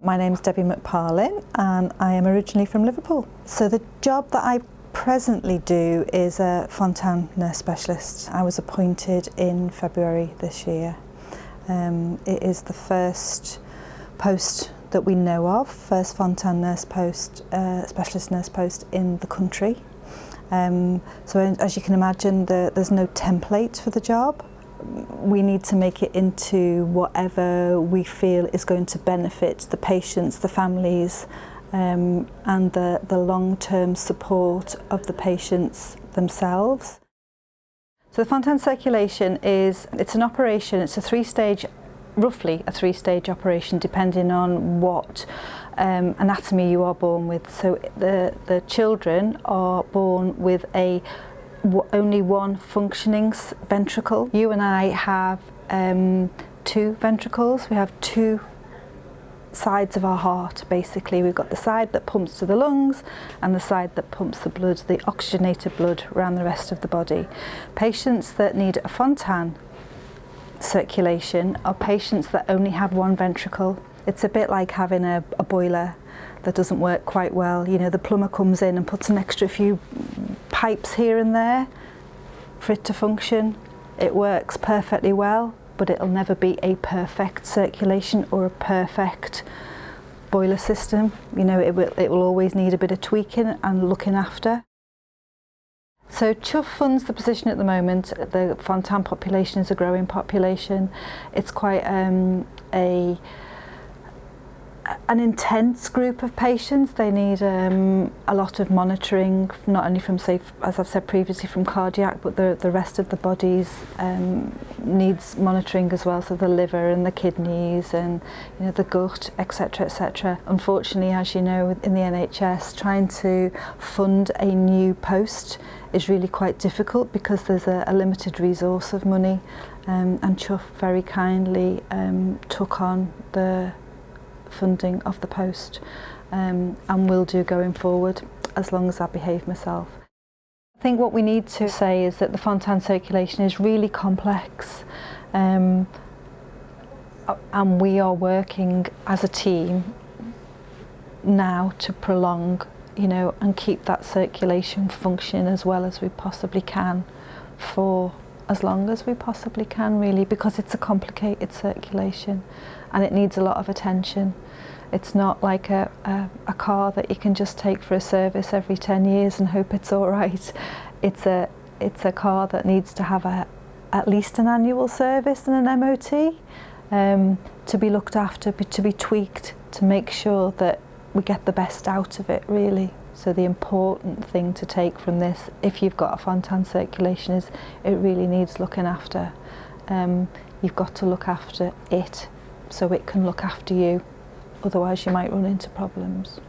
My name's Debbie McParlin and I am originally from Liverpool. So the job that I presently do is a Fontan Nurse Specialist. I was appointed in February this year. It is the first post that we know of, first Fontan Nurse post, Specialist Nurse post in the country. So as you can imagine, there's no template for the job. We need to make it into whatever we feel is going to benefit the patients, the families, and the long-term support of the patients themselves. So the Fontan circulation it's an operation, it's a roughly a three-stage operation depending on what anatomy you are born with. So the children are born with only one functioning ventricle. You and I have two ventricles. We have two sides of our heart, basically. We've got the side that pumps to the lungs and the side that pumps the blood, the oxygenated blood, around the rest of the body. Patients that need a Fontan circulation are patients that only have one ventricle. It's a bit like having a boiler that doesn't work quite well. You know, the plumber comes in and puts an extra few pipes here and there for it to function. It works perfectly well, but it'll never be a perfect circulation or a perfect boiler system. You know, it will always need a bit of tweaking and looking after. So CHUF funds the position at the moment. The Fontan population is a growing population. It's quite an intense group of patients. They need a lot of monitoring, not only from, say, as I've said previously, from cardiac, but the rest of the bodies needs monitoring as well. So the liver and the kidneys and, you know, the gut, etc., etc. Unfortunately, as you know, in the NHS, trying to fund a new post is really quite difficult because there's a limited resource of money, and CHUF very kindly took on the funding of the post, and will do going forward as long as I behave myself. I think what we need to say is that the Fontan circulation is really complex, and we are working as a team now to prolong, you know, and keep that circulation functioning as well as we possibly can for as long as we possibly can, really, because it's a complicated circulation and it needs a lot of attention. It's not like a car that you can just take for a service every 10 years and hope it's all right. It's a car that needs to have at least an annual service and an MOT, to be looked after, to be tweaked, to make sure that we get the best out of it, really. So the important thing to take from this, if you've got a Fontan circulation, is it really needs looking after. You've got to look after it so it can look after you, otherwise you might run into problems.